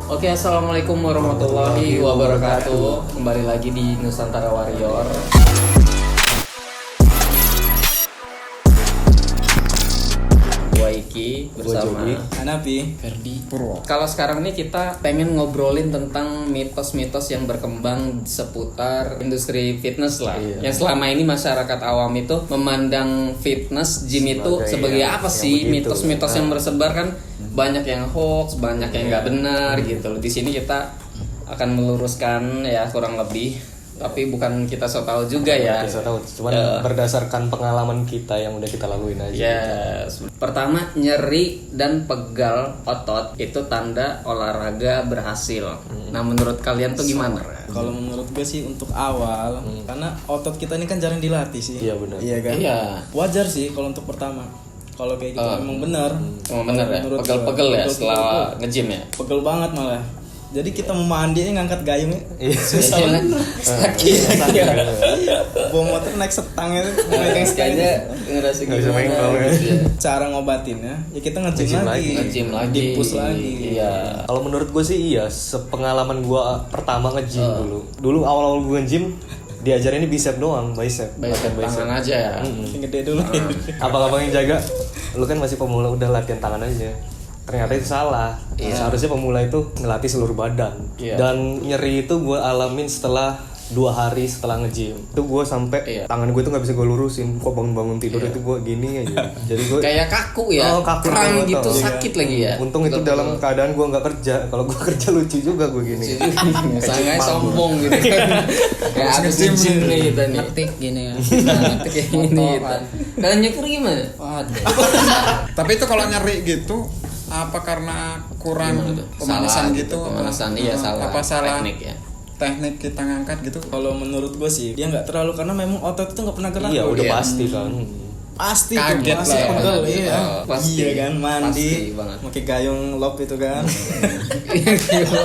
Oke, assalamualaikum warahmatullahi wabarakatuh. Kembali lagi di Nusantara Warrior. Gua Iki bersama Hanapi, Ferdi, Purwo. Kalau sekarang ini kita pengen ngobrolin tentang mitos-mitos yang berkembang seputar industri fitness lah. Iya. Yang selama ini masyarakat awam itu memandang fitness, gym itu sebagai apa sih? Mitos-mitos yang bersebar kan banyak yang hoax, banyak yang nggak benar gitu. Di sini kita akan meluruskan ya kurang lebih. Tapi bukan kita so tahu juga ya. Kita tahu, cuman berdasarkan pengalaman kita yang udah kita laluin aja. Yes. Pertama, nyeri dan pegal otot itu tanda olahraga berhasil. Nah, menurut kalian tuh gimana? kalau menurut gue sih untuk awal, karena otot kita ini kan jarang dilatih sih. Iya, benar. Iya kan? Iya. Wajar sih kalau untuk pertama. Kalau kayak gitu memang benar. Oh, bener ya. Menurut Pegel-pegel gue, ya setelah nge-gym ya. Pegel banget malah. Jadi kita mau mandi ngangkat gayungnya susah Iya, banget. sakit. Bawa motor naik setang itu, megang sekali. Kayaknya ngerasa Nggak bisa main gimana kalau gitu ya. Cara ngobatinnya, ya kita nge-gym Nge-gym lagi, Nge-gym lagi. di-push lagi. Iya. Kalau menurut gue sih iya, sepengalaman gue pertama nge-gym dulu. Dulu awal-awal gue nge-gym diajarinnya bicep doang, bicep. Latihan tangan aja ya. Yang gede dulu. Abang-abang yang jaga, lu kan masih pemula udah latihan tangan aja. Ternyata itu salah. Seharusnya pemula itu ngelatih seluruh badan. Iya. Dan nyeri itu gue alamin setelah 2 hari setelah nge-gym. Itu gue sampai tangan gue tuh nggak bisa gue lurusin. Kok bangun-bangun tidur itu gue gini aja. Jadi gue Kayak kaku ya. kaku Kram banget, gitu, tau. sakit lagi ya. Untung itu dalam keadaan gue nggak kerja. Kalau gue kerja lucu juga gue gini. Sangat sombong gitu kan. Kayak abis nge-gym nih kita nih. ngetik gini ya. Ngetik kayak gini kita. Kalian nyekur gimana? Waduh. Tapi itu kalau nyeri gitu apa karena kurang Salah pemanasan gitu? Pemanasan iya salah. Apa salah teknik ya. teknik kita ngangkat gitu? Kalau menurut gue sih dia nggak terlalu, karena memang otot itu nggak pernah gerak. Iya udah Iya. pasti kan. Pasti Kaget tuh, pasti lah. pegel, iya. Pasti. Iya kan, mandi, Pasti banget. pakai gayung lop itu kan.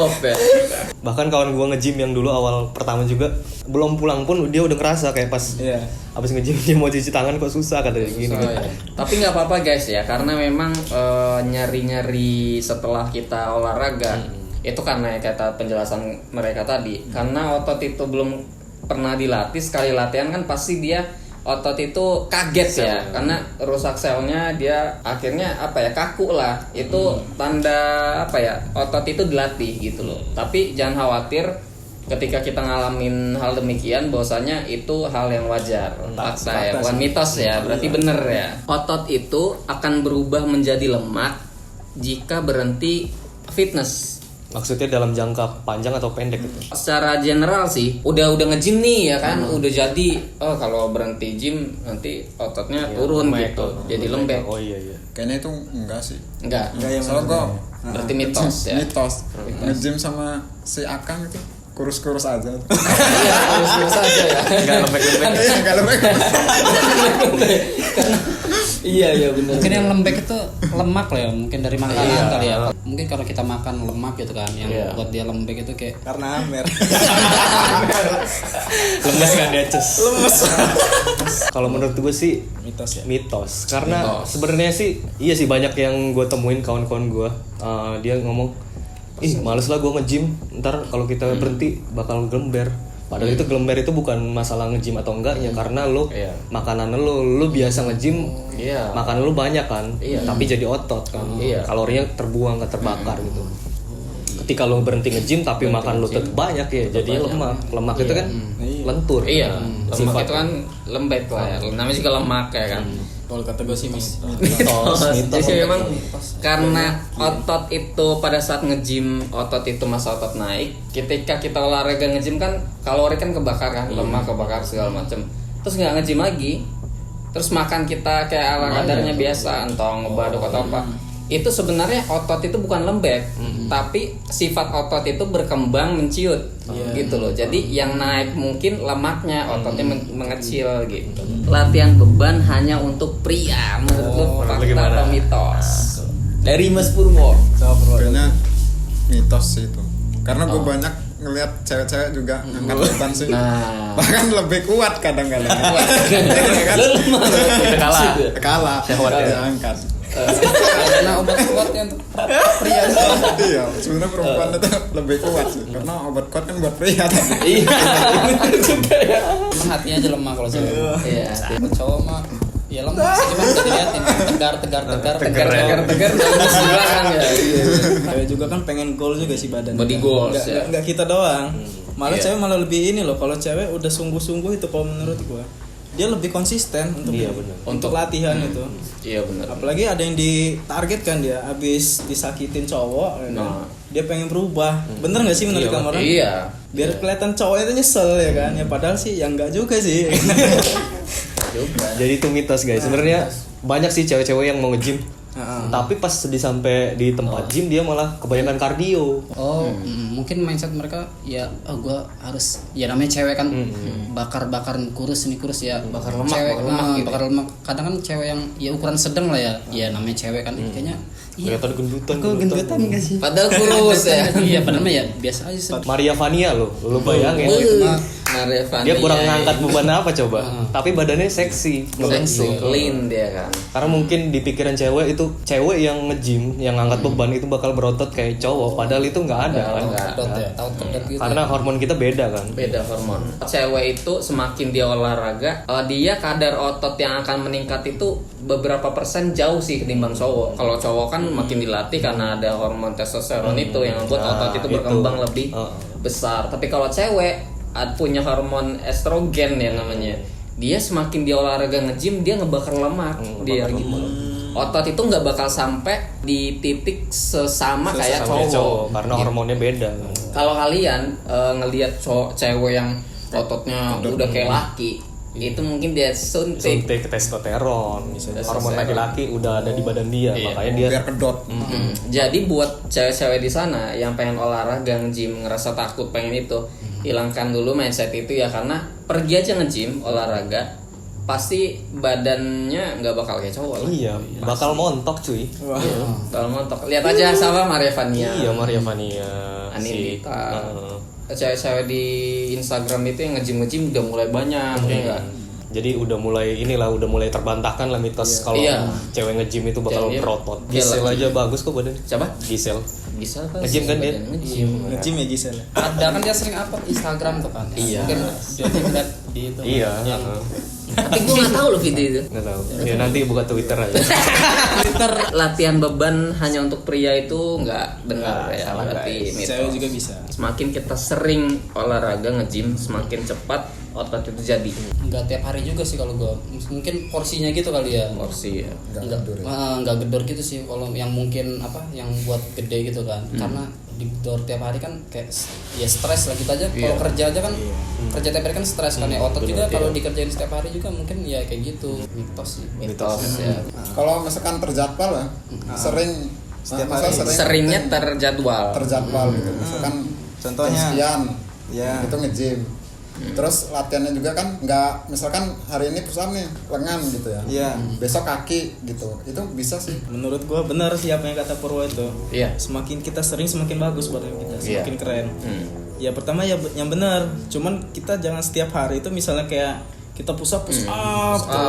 Lop ya. Bahkan kawan gue nge-gym yang dulu awal pertama juga belum pulang pun dia udah ngerasa kayak pas Iya. abis nge-gym dia mau cuci tangan kok susah katanya gini. Oh, iya. Tapi nggak apa-apa guys ya, karena memang nyari-nyari setelah kita olahraga itu karena kata penjelasan mereka tadi, karena otot itu belum pernah dilatih, sekali latihan kan pasti dia otot itu kaget ya, karena rusak selnya, dia akhirnya apa ya, kaku lah. Itu tanda apa ya, otot itu dilatih gitu loh. Tapi jangan khawatir ketika kita ngalamin hal demikian, bahwasanya itu hal yang wajar, fakta ya, bukan mitos ya, berarti bener ya. Otot itu akan berubah menjadi lemak jika berhenti fitness. Maksudnya dalam jangka panjang atau pendek gitu. Secara general sih, udah nge-gym nih ya kan, udah jadi kalau berhenti gym nanti ototnya turun gitu, jadi lembek. Oh iya. Kayaknya itu enggak sih. Enggak. Soalnya kok Berarti mitos ya. mitos. Nge-gym sama si Akang itu kurus-kurus aja. Iya, terus aja ya. Enggak lembek-lembek. Iya, enggak lembek. Iya benar. Mungkin yang lembek itu lemak lah ya, mungkin dari makanan kali ya. Mungkin kalau kita makan lemak gitu kan, yang buat dia lembek itu kayak Karena Amer. Lemes kan dia ces. Lemes. Kalau menurut gue sih Mitos ya. mitos. Karena sebenarnya sih iya sih, banyak yang gue temuin kawan-kawan gue, dia ngomong, ih males lah gue nge-gym, ntar kalau kita berhenti bakal gelember. Padahal itu gelember itu bukan masalah nge-gym atau enggaknya, karena lo makanan lo biasa nge-gym, makanan lo banyak kan, tapi jadi otot kan, kalorinya terbuang, gak terbakar gitu. Ketika lo berhenti nge-gym tapi makan lo tetap banyak ya, jadinya lemak itu kan lentur. Iya, lemak Sifat. itu kan lembek lah ya. Namanya juga lemak ya kan. Kalau kata gue sih mitos. Jadi memang karena otot itu pada saat nge-gym, otot itu masa otot naik. Ketika kita olahraga nge-gym kan kalori kan kebakar kan, lemak kebakar segala macam. Terus nggak nge-gym lagi, terus makan kita kayak ala kadarnya biasa, entah ngebaduk atau apa. Itu sebenarnya otot itu bukan lembek, tapi sifat otot itu berkembang menciut gitu loh. Jadi yang naik mungkin lemaknya, ototnya mengecil gitu. Latihan beban hanya untuk pria, menurut lu fakta atau mitos? Dari Mas Purwo. Kayaknya mitos sih itu. Karena gue banyak ngelihat cewek-cewek juga ngangkat beban sih. Nah, Bahkan lebih kuat kadang-kadang. lu lemah. Kita kalah. Kalah. Syahwatnya. Dia angkat. Karena obat kuatnya untuk pria. Iya, sebenarnya perempuan itu lebih kuat sih, karena obat kuat kan buat pria tadi. Iya. Emang hatinya aja lemah kalau cewek. Iya. Kalau cowok mah ya lemah sih, cuma udah diliatin tegar bagus belakang ya. Cewek juga kan pengen goal juga sih badan. Body goals, ya. Nggak kita doang. Malah Iya. cewek malah lebih ini loh. Kalau cewek udah sungguh-sungguh itu kalau menurut gua. Dia lebih konsisten untuk bener. untuk latihan itu. Iya benar. Apalagi ada yang ditargetkan dia habis disakitin cowok, ya kan? Nah. Dia pengen berubah. Bener nggak sih menurut kamu orang? Iya. Biar kelihatan cowok itu nyesel ya kan? Ya padahal sih yang enggak juga sih. Juga. Jadi itu mitos guys. Sebenarnya banyak sih cewek-cewek yang mau nge-gym. Heeh. Tapi pas sampai di tempat gym dia malah kebanyakan kardio. Mungkin mindset mereka ya gue harus ya namanya cewek kan bakar kurus ini kurus ya Bakar lemak, cewek, bakar lemak gitu. bakar lemak. Kadang kan cewek yang ya ukuran sedang lah ya namanya cewek kan kayaknya Kelihatan gendutan. Kok gendutan enggak sih? Padahal kurus ya. iya padahal mah ya biasa aja sih. Maria Vania lo, lu bayangin. Dia kurang ngangkat beban apa coba? Tapi badannya seksi. seksi, clean dia kan. Karena mungkin di pikiran cewek itu cewek yang nge-gym, yang ngangkat beban itu bakal berotot kayak cowok. Padahal itu nggak ada kan. Kedot ya tahun kedot gitu. Karena hormon kita beda kan. Beda hormon. Cewek itu semakin dia olahraga, dia kadar otot yang akan meningkat itu beberapa persen jauh sih ketimbang cowok. Kalau cowok kan makin dilatih karena ada hormon testosteron itu yang membuat otot itu berkembang lebih besar. Tapi kalau cewek punya hormon estrogen ya namanya. Dia semakin dia olahraga nge-gym dia ngebakar lemak dia gitu. Otot itu nggak bakal sampai di titik sesama kayak cowok. Karena hormonnya beda kan. Kalau kalian ngelihat cewek yang ototnya udah kayak laki, itu mungkin dia suntik. Suntik testosteron, hormon laki-laki udah ada di badan dia, makanya dia Biar kedot. Jadi buat cewek-cewek di sana yang pengen olahraga nge-gym ngerasa takut pengen itu, hilangkan dulu mindset itu ya, karena pergi aja nge-gym olahraga pasti badannya nggak bakal kayak cowok lah. Iya, bakal montok cuy. Bakal montok. Lihat aja sama Maria Vania. Iya, Maria Vania. Anita. Cewek-cewek di Instagram itu yang nge-gym udah mulai banyak ya enggak? Jadi udah mulai terbantahkan lah mitos kalau cewek nge-gym itu bakal Iya. berotot. Iya, Gisel lagi. aja bagus kok badan. Siapa? Gisel. Bisa apa? Nge-gym kan dia? Nge-gym. Nge-gym ya Gisel. Ada kan dia sering upload Instagram tuh kan. Iya. Mungkin dia lihat di itu. Iya. Tapi gue nggak tahu loh video itu. Nggak tahu. Ya nanti buka Twitter aja. Twitter latihan beban hanya untuk pria itu nggak benar ya, salah, berarti mitos. Cewek juga bisa. Semakin kita sering olahraga nge-gym, semakin cepat otot itu jadi. Enggak tiap hari juga sih kalau gue. Mungkin porsinya gitu kali ya. Porsi ya. Enggak gedor gitu sih kalau yang mungkin yang buat gede gitu kan. Karena digedor tiap hari kan kayak ya stres lah kita aja. Kalau kerja aja kan kerja tiap hari kan stres kan ya. Otot juga kalau dikerjain setiap hari juga mungkin ya kayak gitu. Mitos sih. Mitos ya. Kalau misalkan terjadwal ya, sering Setiap masa hari. Seringnya terjadwal. gitu. Misalkan Contohnya, jam sekian, ya. itu nge-gym. Terus latihannya juga kan nggak, misalkan hari ini pusat nih lengan gitu ya. Iya. Besok kaki gitu. Itu bisa sih. Menurut gua benar sih apa yang kata Purwo itu. Iya. Semakin kita sering semakin bagus badan kita, Iya. semakin keren. Ya pertama ya yang benar. Cuman kita jangan setiap hari itu misalnya kayak kita push up terus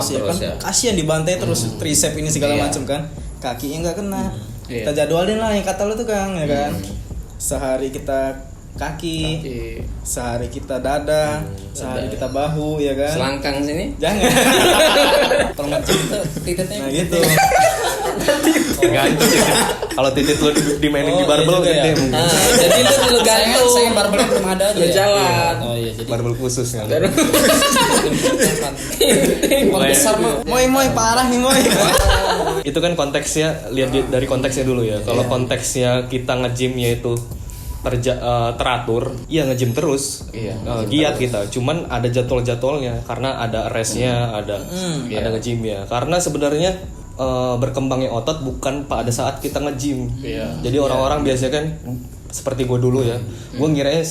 ya terus kan ya. kasihan dibantai terus tricep ini segala Iya. macam kan. Kakinya nggak kena. Iya. Kita jadwalin lah yang kata lu tuh Kang ya kan. Sehari kita kaki, sehari kita dada, sehari kita bahu ya kan. Selangkang sini. Jangan. Kalau nge-gym itu titiknya Nah gitu. Tergantung ya. Kalau titik lu dimainin di barbel iya juga gede ya. mungkin. Jadi itu dulu gantung. saya barbelnya belum ada aja. Lu jalan. Oh iya jadi Barbel khusus kan. Kalau besar mah Moy parah nih Moy. Itu kan konteksnya, lihat dari konteksnya dulu ya. Kalau konteksnya kita nge-gym yaitu teratur, ya nge-gym terus, giat kita. Cuman ada jadwal-jadwalnya karena ada restnya, ada nge-gymnya. Karena sebenarnya berkembangnya otot bukan pada saat kita nge-gym. Jadi orang-orang biasanya kan seperti gue dulu ya, gue ngiranya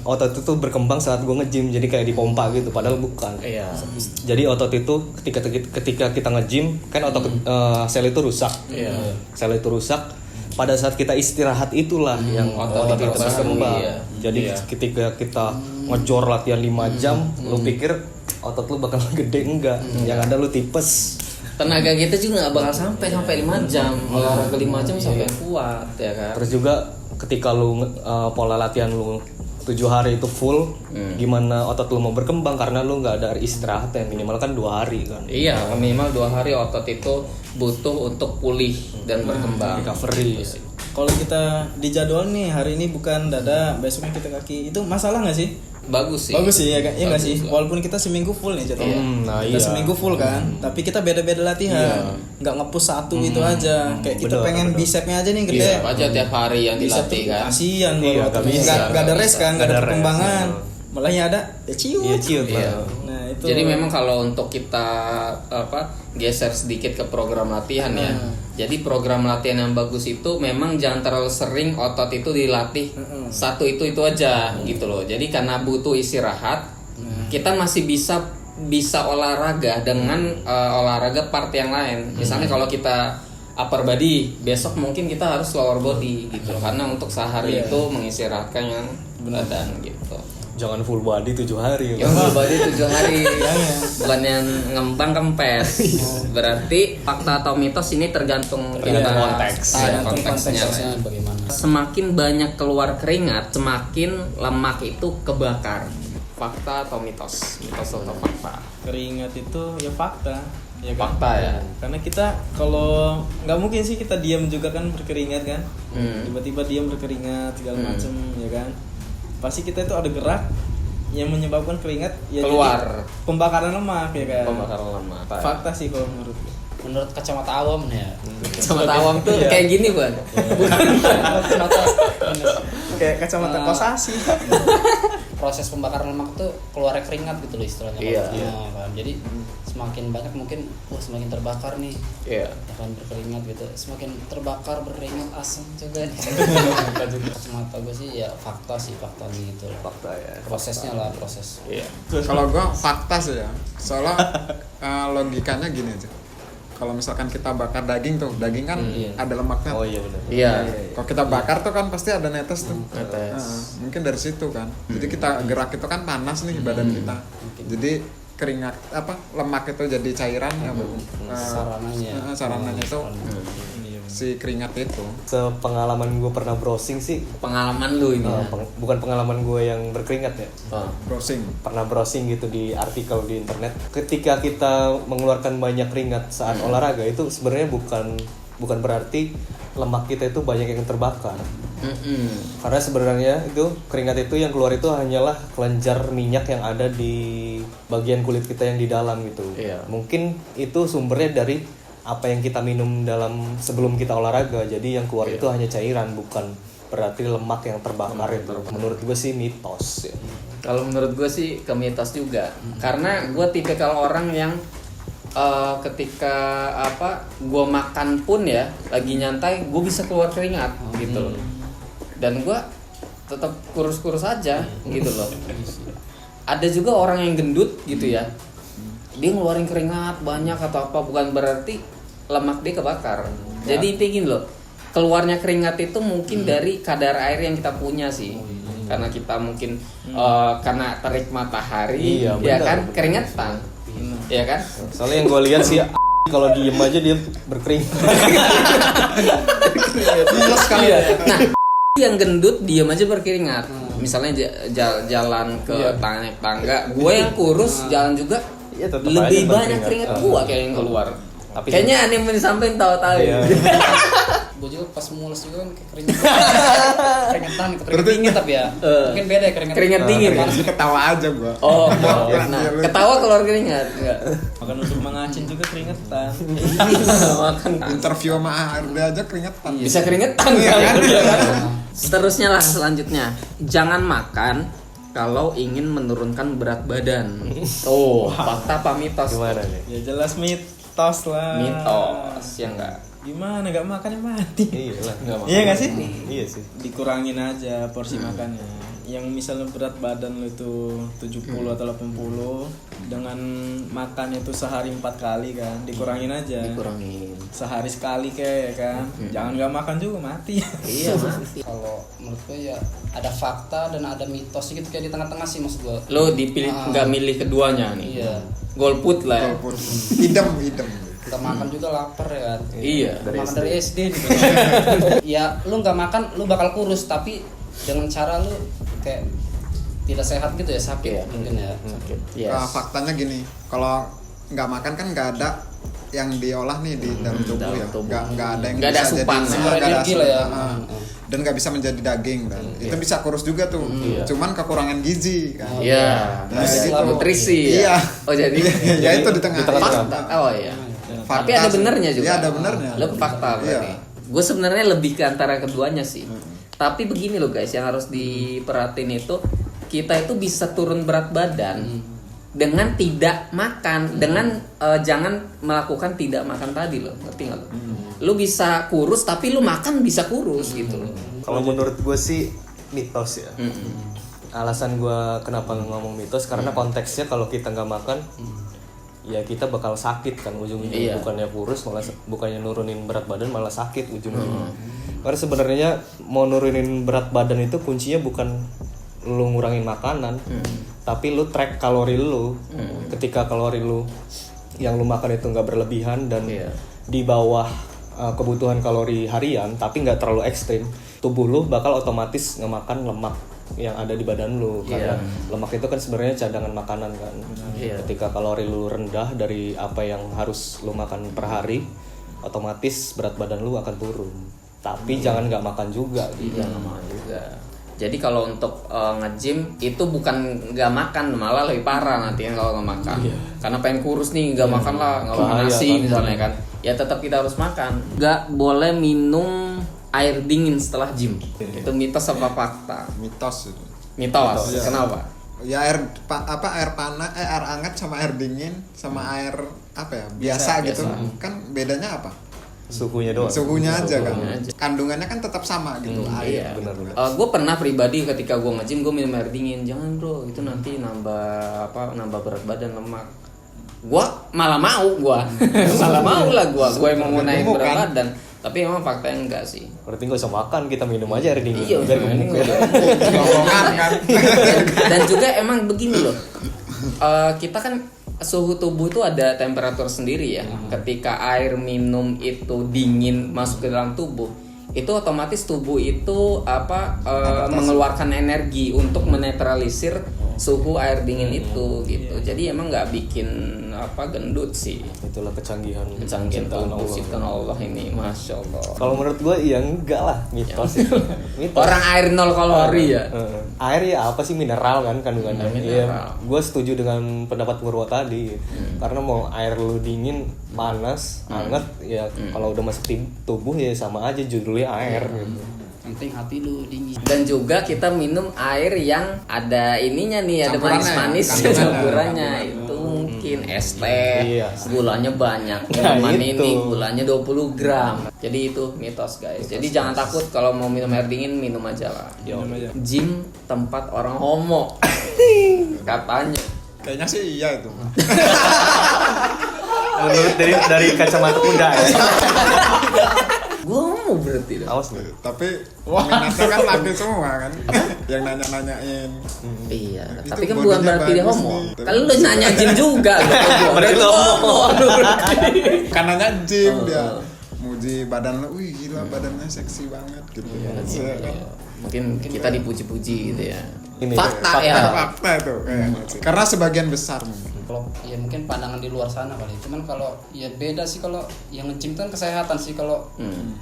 otot itu berkembang saat gue nge-gym, jadi kayak dipompa gitu, padahal bukan. Jadi otot itu ketika kita nge-gym kan otot sel itu rusak. Sel itu rusak. Pada saat kita istirahat itulah yang otot itu berkembang. Jadi ketika kita ngejor latihan 5 jam, lu pikir otot lu bakal gede, enggak. Yang ada lu tipes. tenaga kita juga nggak bakal sampai 5 jam. Olahraga 5 jam sampai kuat ya kan. Terus juga ketika lu pola latihan lu 7 hari itu full, gimana otot lu mau berkembang karena lu nggak ada istirahat ya, minimal kan 2 hari kan. Iya, minimal 2 hari otot itu butuh untuk pulih dan berkembang. Recovery. Kalau kita di jadwal nih hari ini bukan dada, besoknya kita kaki, itu masalah nggak sih? Bagus sih. Bagus sih ya kan? Iya nggak Bagus sih? lah. Walaupun kita seminggu full nih jadwalnya. Nah, Kita iya. seminggu full kan, tapi kita beda-beda latihan. Nggak nge-push satu itu aja. Kayak kita Bener, pengen bener. bisepnya aja nih gede. Aja tiap hari yang Bisa dilatih tuh kan. kasihan Iya, kalau nggak bisa, nggak ada rest kan, nggak ada nggak ada perkembangan. rest. Malah yang ada ya ciut. Iya, ciut Iya. lah. Nah itu. Jadi memang kalau untuk kita geser sedikit ke program latihan ya. Jadi program latihan yang bagus itu memang jangan terlalu sering otot itu dilatih satu itu aja gitu loh. Jadi karena butuh istirahat, kita masih bisa olahraga dengan olahraga part yang lain. Misalnya kalau kita upper body, besok mungkin kita harus lower body gitu loh. Karena untuk sehari itu mengistirahatkan yang badan gitu. Jangan full body 7 hari. Yang full body 7 hari, bukan yang ngembang kempes. Berarti fakta atau mitos ini tergantung konteks. Ya, konteksnya. konteksnya bagaimana. Semakin banyak keluar keringat, semakin lemak itu kebakar. Fakta atau mitos? Mitos atau fakta? Keringat itu ya fakta. Ya kan? Fakta ya. Karena kita kalau nggak mungkin sih kita diam juga kan berkeringat kan. Tiba-tiba diam berkeringat segala macem ya kan. Pasti kita itu ada gerak yang menyebabkan keringat ya Keluar. jadi pembakaran lemak ya kan. Pembakaran lemak. Fakta sih kalau menurut gue. Menurut kacamata awam nih ya. Sama awam tuh kayak gini bukan? Kayak kacamata kosasi. Proses pembakaran lemak tuh keluarnya keringat gitu loh istilahnya. Iya. Nah, kan. Jadi semakin banyak mungkin semakin terbakar nih. Iya. Akan berkeringat gitu. Semakin terbakar berkeringat asam juga nih. Kacamata gue sih ya fakta gitu. Fakta ya. Prosesnya lah proses. Iya. Kalau gua fakta sih ya. Soalnya logikanya gini aja. Kalau misalkan kita bakar daging tuh, daging kan ada lemaknya. Oh iya benar. Iya. Kalau kita bakar tuh kan pasti ada netes tuh. Netes. Mungkin dari situ kan. Jadi kita gerak itu kan panas nih badan kita. Jadi keringat lemak itu jadi cairan ya. Sarananya itu si keringat itu. Sepengalaman gue pernah browsing sih, Pengalaman lu ini. Ya? bukan pengalaman gue yang berkeringat ya. Browsing. Pernah browsing gitu di artikel di internet. Ketika kita mengeluarkan banyak keringat saat olahraga itu sebenarnya bukan berarti lemak kita itu banyak yang terbakar. Karena sebenarnya itu keringat itu yang keluar itu hanyalah kelenjar minyak yang ada di bagian kulit kita yang di dalam gitu. Iya. Mungkin itu sumbernya dari apa yang kita minum dalam sebelum kita olahraga. Jadi yang keluar itu hanya cairan, bukan berarti lemak yang terbakar itu. Menurut gue sih mitos ya. Kalau menurut gue sih ke mitos juga. Karena gue tipikal orang yang ketika gue makan pun ya lagi nyantai gue bisa keluar keringat gitu loh. Dan gue tetap kurus-kurus aja gitu loh. Ada juga orang yang gendut gitu ya, dia ngeluarin keringat banyak atau apa, bukan berarti lemak dia kebakar. Jadi intinya gini loh, keluarnya keringat itu mungkin dari kadar air yang kita punya sih. Karena kita mungkin karena terik matahari, Iya, ya benar. kan keringetan, ya kan. Soalnya yang gue lihat sih kalau diem aja dia berkeringat. Iya sekali ya. Nah, yang gendut diam aja berkeringat. Misalnya jalan ke tangga, gue yang kurus jalan juga Iya, tetap lebih aja banyak berkeringat. keringat gue kayak yang keluar. Tapi Kayaknya aneh yang disampaikan tahu-tahu. Iya. Gue juga pas mulus juga kan kayak keringetan gitu, keringet dingin tapi ya mungkin beda ya Keringet dingin. Masih ketawa aja gua. Oh, nah, ketawa keluar keringat enggak? Makan untuk mengacin juga keringetan. Makan Interview sama Arda aja keringetan. bisa keringetan kan? Iya kan? Seterusnya lah selanjutnya. Jangan makan kalau ingin menurunkan berat badan. Oh, fakta apa mitos? gimana nih? Ya jelas mitos lah. Mitos, ya enggak? Gimana nggak makan ya mati. Iya lah. Iya nggak sih? Iya sih. Dikurangin aja porsi makannya. Yang misalnya berat badan lu itu 70 atau 80 dengan makan itu sehari 4 kali kan, dikurangin aja. Dikurangin. Sehari sekali kayak ya kan. Jangan nggak makan juga mati. Iya, mati. kalau menurut gue ya ada fakta dan ada mitos gitu kayak di tengah-tengah sih maksud gue. Lo dipilih nggak milih keduanya nih. Iya. Golput lah ya. Walaupun idem. kita makan juga lapar ya kan. Iya. Makan dari SD gitu. Ya lu nggak makan lu bakal kurus, tapi dengan cara lu kayak tidak sehat gitu ya, sakit Iya. mungkin ya. Sakit. Yes. Faktanya gini, kalau nggak makan kan nggak ada yang diolah nih di dalam tubuh dalam ya, tubuh. nggak ada yang Nggak ada bisa asupan, jadi sumber nggak ada energi lah ya. asupan, dan nggak bisa menjadi daging dan itu bisa kurus juga tuh, cuman kekurangan gizi kan. Iya. Nah, gitu. Nutrisi. Iya. Ya? Oh jadi. Ya itu di tengah. Fakta. Oh iya. Fakta Tapi ada sih. benernya juga. Iya, ada benernya. Lo ke fakta berarti. Iya. Gue sebenarnya lebih ke antara keduanya sih. Tapi begini loh guys, yang harus diperhatiin itu kita itu bisa turun berat badan dengan tidak makan, dengan jangan melakukan tidak makan tadi loh, ngerti nggak lo? Lu bisa kurus tapi lu makan bisa kurus gitu loh. Kalau menurut gue sih mitos ya. Alasan gue kenapa ngomong mitos karena konteksnya kalau kita nggak makan, ya kita bakal sakit kan ujung-ujungnya. Iya. Bukannya kurus malah bukannya nurunin berat badan malah sakit ujung-ujungnya. Karena sebenarnya mau nurunin berat badan itu kuncinya bukan lu ngurangin makanan, tapi lu track kalori lu. Ketika kalori lu yang lu makan itu nggak berlebihan dan di bawah kebutuhan kalori harian, tapi nggak terlalu ekstrim, tubuh lu bakal otomatis ngemakan lemak yang ada di badan lu. Karena lemak itu kan sebenarnya cadangan makanan kan. Ketika kalori lu rendah dari apa yang harus lu makan per hari, otomatis berat badan lu akan turun. Tapi jangan nggak makan juga gitu. Jangan makan juga. Jadi kalau untuk nge-gym itu bukan nggak makan, malah lebih parah nanti kan kalau nggak makan. Karena pengen kurus nih, nggak makan lah, nggak makan Bahaya nasi kan. misalnya kan. Ya tetap kita harus makan. Nggak boleh minum air dingin setelah gym. Itu mitos apa fakta? Mitos itu. Mitos. Iya. Kenapa? Ya air panas, air hangat sama air dingin sama air apa ya biasa gitu kan bedanya apa? Suhunya doang. Suhunya aja kan. Suhunya aja. Kandungannya kan tetap sama gitu air. Iya. benar. Gue pernah pribadi ketika gue nge-gym gue minum air dingin. Jangan bro, itu nanti nambah berat badan, lemak. Gue malah mau malah mau lah gue emang mau naik Gemuk, berat kan? badan. Tapi emang faktanya enggak sih. Berarti nggak usah makan, kita minum aja air dingin. Iya, biar ini gemuk. Bohongan kan. Dan juga emang begini loh. Kita kan suhu tubuh itu ada temperatur sendiri ya. Ketika air minum itu dingin masuk ke dalam tubuh, itu otomatis tubuh itu mengeluarkan energi untuk menetralisir suhu air dingin itu gitu. Jadi emang nggak bikin gendut sih. Itulah kecanggihan Ciptaan Allah. ciptaan Allah ini, masya Allah. Kalau menurut gue ya enggak lah, mitos itu. Mitos. Orang air 0 kalori ya. Air ya apa sih, mineral kan kandungannya. Mineral. Iya, gue setuju dengan pendapat Purwo tadi. Karena mau air lu dingin, panas, hangat, ya kalau udah masuk tubuh ya sama aja judulnya air gitu. Penting hati lu dingin. Dan juga kita minum air yang ada ininya nih, ada Campurannya, manis-manis kandungannya, campurannya. kandungannya. Itu mungkin es teh, Iya. gulanya banyak. Nah, Minuman itu. ini gulanya 20 gram. Jadi itu mitos guys. Jadi jangan takut kalau mau minum air dingin, minum aja lah. Minum aja. Gym tempat orang homo. Katanya. Kayaknya sih iya itu. Menurut dari kacamata kuda ya. Gue homo berarti dah. Awas nih. Tapi minatnya kan laki semua kan. Yang nanya-nanyain. Iya, Itu tapi kan bodinya bukan berarti dia bagus homo. nih. Kalau lu nanya gym juga gitu. Berarti lu homo. Kan nanya gym dia. Muji badan lu, wih gila badannya seksi banget gitu. Mungkin kita dipuji-puji gitu ya. Ini, Fakta ya. Fakta itu kayaknya sih. Karena sebagian besar mungkin. Kalau ya mungkin pandangan di luar sana kali. Cuman kalau ya beda sih, kalau yang nge-gym kan kesehatan sih. Kalau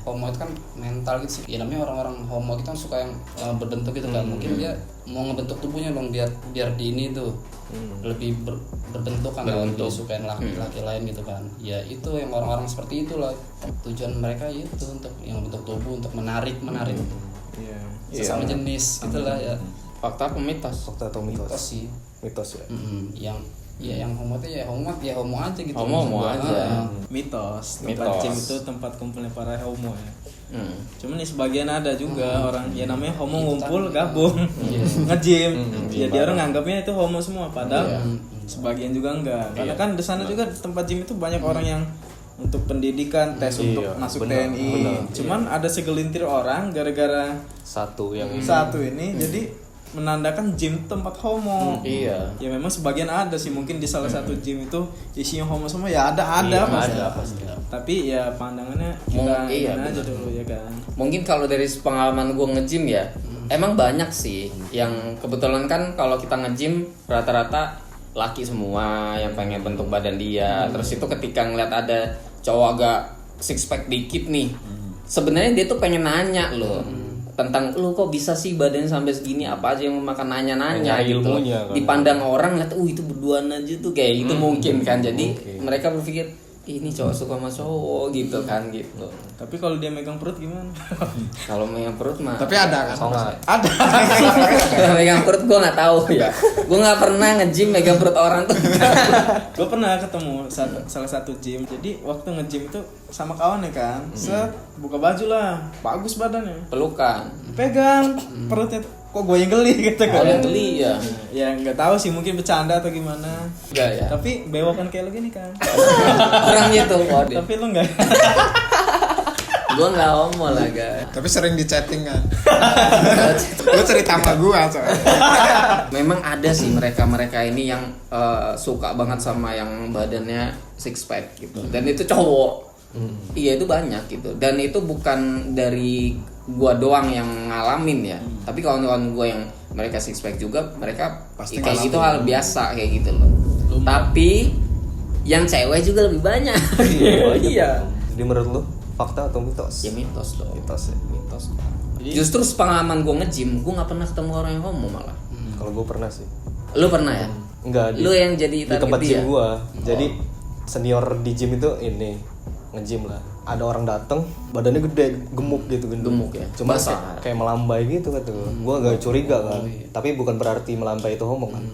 homo itu kan mental gitu sih. Ya namanya orang-orang homo itu kan suka yang berbentuk gitu kan. Mungkin dia mau ngebentuk tubuhnya dong biar di ini tuh lebih berbentuk kan, lebih disukain laki-laki lain gitu kan. Ya itu yang orang-orang seperti itulah tujuan mereka, itu untuk yang bentuk tubuh, untuk menarik sesama jenis gitulah ya. Fakta apa mitos? Fakta atau Mitos mitos? sih. Mitos ya. Yang homo tuh ya homo aja gitu. Homo Maksud gua. aja. Mitos. Tempat Mitos. gym itu tempat kumpulnya para homo ya. Cuman nih sebagian ada juga orang ya namanya homo ngumpul gabung nge-gym. Jadi orang nganggapnya itu homo semua, padahal sebagian juga enggak. Karena kan di sana juga tempat gym itu banyak orang yang untuk pendidikan, tes untuk masuk benar, TNI. benar. Cuman ada segelintir orang gara-gara Satu yang satu ini jadi menandakan gym tempat homo. Iya. Ya memang sebagian ada sih, mungkin di salah satu gym itu isinya homo semua ya ada pasti. Tapi ya pandangannya kita Iya, ini aja benar. dulu ya kan. Mungkin kalau dari pengalaman gue nge-gym ya, emang banyak sih yang kebetulan kan kalau kita nge-gym rata-rata laki semua yang pengen bentuk badan dia. Terus itu ketika ngeliat ada cowok agak six pack dikit nih, sebenarnya dia tuh pengen nanya loh. Tentang lu kok bisa sih badannya sampai segini, apa aja yang makan nanya-nanya Nyari gitu. ilmunya kan. Dipandang orang lihat itu berduaan aja tuh kayak gitu mungkin kan. Jadi mereka berpikir ini cowok suka sama cowok gitu kan gitu. Tapi kalau dia megang perut gimana? Kalau megang perut mah. Tapi ada kan? Ada. Kalau megang perut gue nggak tahu ya. Gue nggak pernah nge-gym megang perut orang tuh. Gue pernah ketemu salah satu gym. Jadi waktu nge-gym itu sama kawan ya kan. Set, buka baju lah. Bagus badannya. Pelukan. Pegang perutnya kok gue yang geli gitu kan. Kalau yang geli ya. Ya nggak tahu sih, mungkin bercanda atau gimana. Enggak ya. Tapi bewokan kayak lo gini kan. Orang gitu. Waduh. Tapi lo nggak. Gue nggak homo lah guys. Tapi sering di chatting kan. Lu cerita sama gua soalnya. Memang ada sih mereka ini yang suka banget sama yang badannya six pack gitu. Dan itu cowok. Iya itu banyak gitu. Dan itu bukan dari gua doang yang ngalamin ya. Tapi kawan-kawan gua yang mereka six pack juga, mereka Pasti kayak ngalamin. gitu hal biasa kayak gitu loh. Tapi yang cewek juga lebih banyak. Iya. Jadi menurut lu fakta atau mitos? Ya mitos dong. Mitos ya. Mitos. Justru pengalaman gua nge-gym, gua nggak pernah ketemu orang yang homo malah. Kalau gue pernah sih. Lu pernah ya? Enggak, Lu yang jadi di target tempat dia? gym gua. Jadi senior di gym itu ini nge-gym lah. Ada orang dateng, badannya gede, gemuk gitu, Gemuk ya? Cuma Basah. kayak melambai gitu kan tuh. Gua agak curiga kan. Tapi bukan berarti melambai itu homo kan.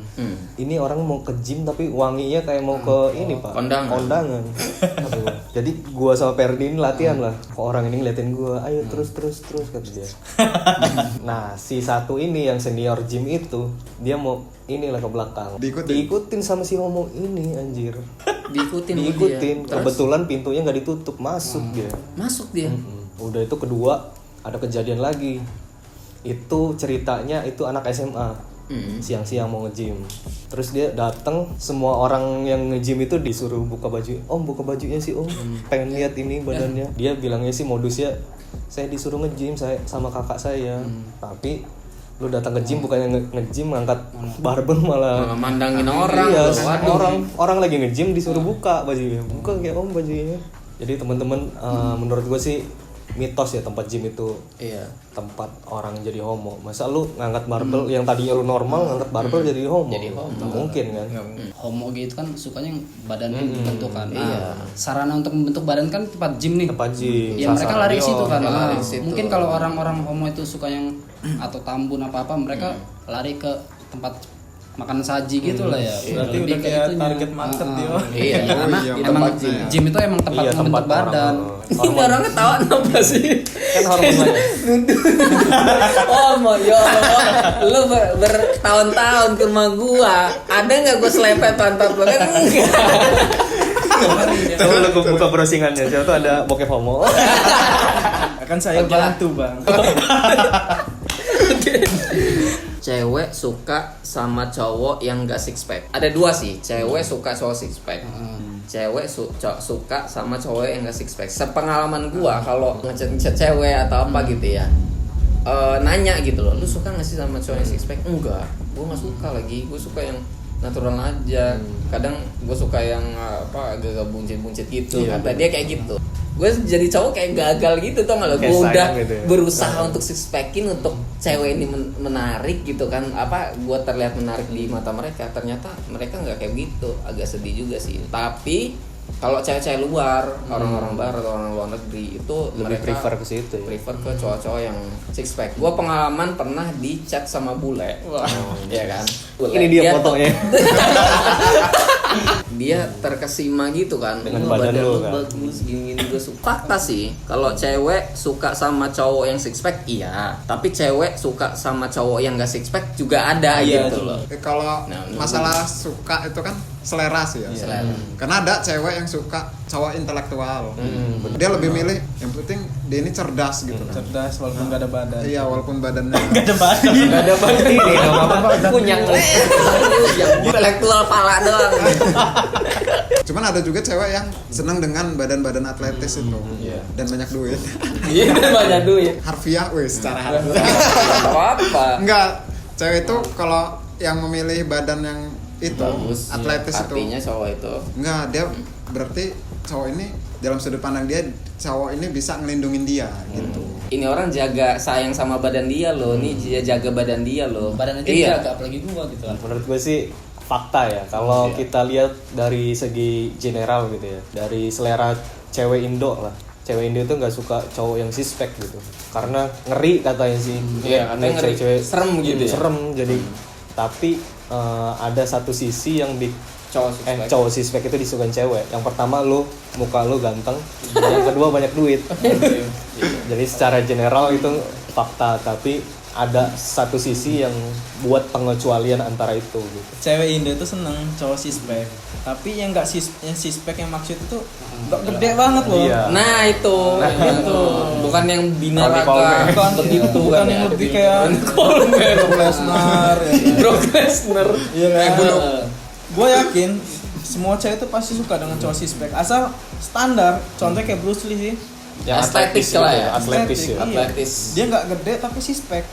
Ini orang mau ke gym tapi wanginya kayak mau ke ini, Pak. Kondangan. Aduh. Jadi gua sama Perdi ini latihan lah. Kok orang ini ngeliatin gua, ayo terus kata dia. Nah, si satu ini yang senior gym itu, dia mau inilah ke belakang. Diikutin sama si homo ini anjir. Diikutin. Diikutin. Terus? Kebetulan pintunya nggak ditutup, masuk dia. Masuk dia. Udah itu kedua ada kejadian lagi. Itu ceritanya itu anak SMA. Siang-siang mau nge-gym. Terus dia datang, semua orang yang nge-gym itu disuruh buka baju. Om, buka bajunya sih, Om. Pengen lihat ini badannya. Dia bilangnya sih modusnya saya disuruh nge-gym saya sama kakak saya. Tapi lu datang ke gym bukannya nge-gym ngangkat barbel malah Mandangin orang. iya, Waduh. orang lagi nge-gym disuruh buka bajunya. Buka kayak Om bajunya. Jadi teman-teman menurut gue sih mitos ya tempat gym itu Iya. tempat orang jadi homo. Masa lu ngangkat barbel yang tadinya lu normal ngangkat barbel jadi homo? Jadi homo. Nggak mungkin kan? Homo gitu kan sukanya yang badannya dibentuk kan. Nah, sarana untuk membentuk badan kan tempat gym nih. Tempat gym. Ya mereka sasaran lari ke dia, situ kan. mereka Nah, lari ke situ. mungkin kalau orang-orang homo itu suka yang atau tambun apa-apa, mereka lari ke tempat makan saji gitu lah ya. Berarti Lebih udah ke kayak itunya. target market dia. Iya, karena iya, Emang tempat gym. gym itu emang tempat Iya, membentuk tempat badan. ini orang ketawa apa sih? Kan hormon lagi. Oh mau ya Allah, lu bertahun-tahun ke rumah gua, ada nggak gua selepet pantat lu kan? Enggak. Coba lu buka browsingannya, siapa tuh ada bokep homo. Akan saya bantu, Bang. Cewek suka sama cowok yang gak six pack. Ada dua sih, cewek suka cowok six pack. Cewek suka sama cowok yang gak six pack. Sepengalaman gua kalau ngechat cewek atau apa gitu ya, nanya gitu loh, lu suka gak sih sama cowok yang six pack? Enggak, gua nggak suka lagi. Gua suka yang natural aja. Kadang gua suka yang agak buncit-buncit gitu. Kata dia kayak gitu. Gue jadi cowok kayak gagal gitu tau gak lo. Kayak Gue udah sayang gitu ya. berusaha untuk six packin untuk cewek ini menarik gitu kan, gue terlihat menarik di mata mereka, ternyata mereka nggak kayak gitu. Agak sedih juga sih. Tapi kalau cewek-cewek luar, orang-orang barat, orang luar negeri itu Lebih mereka prefer ke situ ya. prefer ke cowok-cowok yang six pack. Gue pengalaman pernah di chat sama bule. Iya kan. Bule. Ini dia fotonya. Dia terkesima gitu kan. Dengan badan lu kan. Bagus gini gue suka. Fakta sih, kalau cewek suka sama cowok yang six pack iya, tapi cewek suka sama cowok yang gak six pack juga ada Iya, gitu loh. Kalau Nah, masalah suka itu kan selera sih ya. Karena ada cewek yang suka cowok intelektual. Dia lebih milih yang penting dia ini cerdas gitu kan. Cerdas walaupun gak ada badan. Iya, walaupun badannya Gak ada badan. Gak ada bagi ini dong apa punya yang intelektual pala doang. Cuman ada juga cewek yang senang dengan badan-badan atletis itu dan banyak duit. Iya, banyak duit. Harfiah, secara harfiah. Apa? Enggak, cewek itu kalau yang memilih badan yang itu Bagus, atletis itu artinya cowok itu enggak, dia berarti cowok ini dalam sudut pandang dia cowok ini bisa ngelindungin dia gitu. ini orang jaga sayang sama badan dia loh, nih dia jaga badan dia loh. Badan aja iya. jaga apalagi gua gitu kan. Menurut gue sih fakta ya, kalau kita lihat dari segi general gitu ya, dari selera cewek Indo lah, cewek Indo itu nggak suka cowok yang sispek gitu, karena ngeri katanya sih. Iya, katanya ngeri. Cewek-cewek Serem gitu ya? serem jadi. Tapi ada satu sisi yang Cowok sispek. cowok sispek itu disukain cewek. Yang pertama muka lu ganteng, yang kedua banyak duit. Jadi secara general itu fakta, tapi ada satu sisi yang buat pengecualian antara itu gitu. Cewek Indo itu seneng cowok sispek, tapi yang nggak yang sispek yang maksud itu nggak gede banget loh. Iya. Nah itu bukan yang binaraga Bukan begitu bukan kan yang ya. lebih kayak Brock Lesnar ya kan? Brock Lesnar. Iya kan? Gue yakin semua cewek itu pasti suka dengan cowok sispek, asal standar. Contohnya kayak Bruce Lee sih. Yang Atletis lah ya. atletis ya. Iya. Atletis. Dia nggak gede tapi sispek.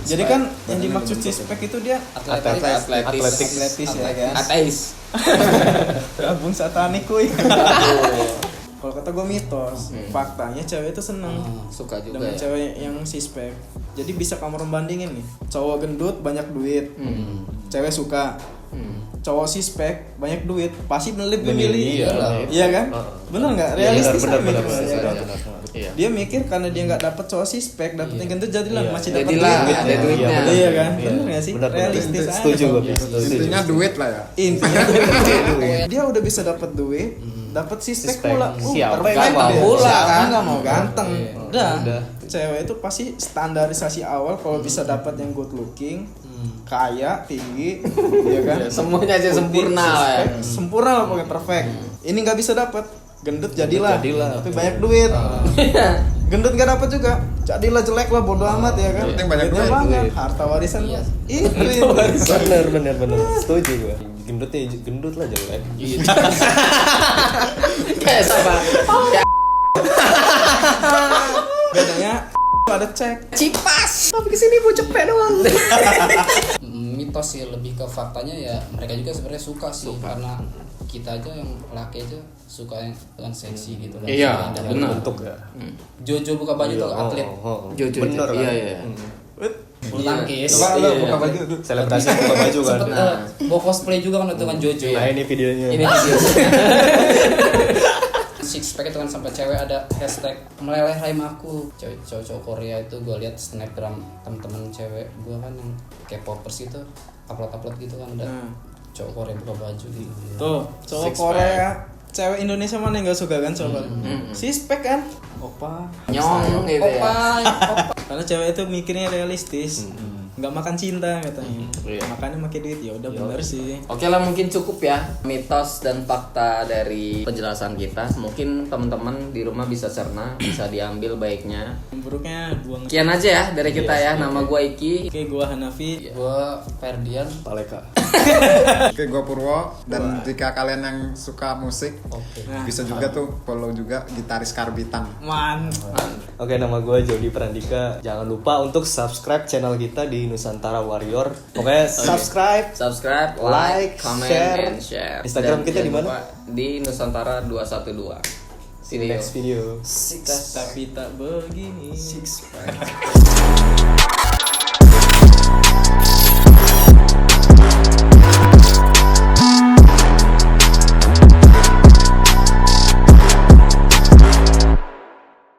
Jadi kan yang dimaksud sispek itu dia Atletis. atletis ya kan. Ateis. Gabung satanik kuy. Kalau kata gue mitos, faktanya cewek itu seneng Suka juga dengan ya. cewek yang sispek. Jadi bisa kamu bandingin nih, cowok gendut banyak duit, cewek suka. Cowok sispek banyak duit, pasti lebih milih, iya kan? Bener nggak? Realistis benar, kan mikir, benar, ya kan? benar. Iya. Dia mikir karena dia nggak dapet cowok sispek, dapet yang gendut jadilah masih dapat Jadilah, duit, ada duitnya. Iya kan? Bener nggak sih? Benar, benar. Realistis aja. Setuju gue. Intinya duit lah ya. Intinya dia udah bisa dapat duit, dapat sispek Sispek. pula. Siapa perfect nggak mau deh. pula, Siapa kan? nggak mau ganteng. Udah. Udah. Cewek itu pasti standarisasi awal kalau bisa dapat yang good looking, kaya, tinggi, ya kan? Semuanya aja Putih, sempurna lah ya. sispek, sempurna lah pokoknya perfect. Ini nggak bisa dapat, gendut jadilah, jadilah. tapi banyak duit. Gendut gak dapat juga, jadilah jelek lah, bodo amat ya kan. Penting banyak Duitnya duit. banyak, harta warisan Iya. itu. Bener. Setuju gue. Gendut lah jelek. Kayak siapa? Bedanya ada cek. Cipas. Tapi kesini mau cepet doang. Mitos sih, lebih ke faktanya ya mereka juga sebenarnya suka sih, karena kita aja yang laki aja suka yang dengan seksi gitu kan. Iya, Yang benar. Bentuk ya. Jojo buka baju tuh atlet Jojo. Bener kan? Iya. bulu tangkis. Coba lu buka baju dulu. Selebrasi buka baju kan. Sempet bawa cosplay juga kan itu kan Jojo. Nah ini videonya. Ini video. Six pack itu kan sampai cewek ada hashtag meleleh rahim aku. Cowok Korea itu gue lihat snapgram temen-temen cewek gue kan yang K-popers itu upload gitu kan ada cowok Korea buka baju gitu. Tuh, cowok Six Korea, cewek Indonesia mana yang gak suka kan coba? Sispek kan? Opa. Nyong gitu ya. Opa. Karena cewek itu mikirnya realistis. Nggak makan cinta katanya. Iya. Makannya pakai duit ya udah bener sih. Oke lah, mungkin cukup ya mitos dan fakta dari penjelasan kita. Mungkin teman-teman di rumah bisa cerna, bisa diambil baiknya. Buruknya buang. Sekian aja ya dari kita ya. Nama gue Iki. Oke, gua Hanafi. Gue Ferdian. Paleka. Oke, gue Purwo. Dan jika kalian yang suka musik, Nah, bisa juga tuh follow juga gitaris Karbitan. Oke, nama gue Jody Prandika. Jangan lupa untuk subscribe channel kita di Nusantara Warrior. Pokoknya subscribe, like, like, comment, share. and share. Instagram Dan kita di jangan mana? lupa Di Nusantara 212. See you. Next video. tapi tak begini.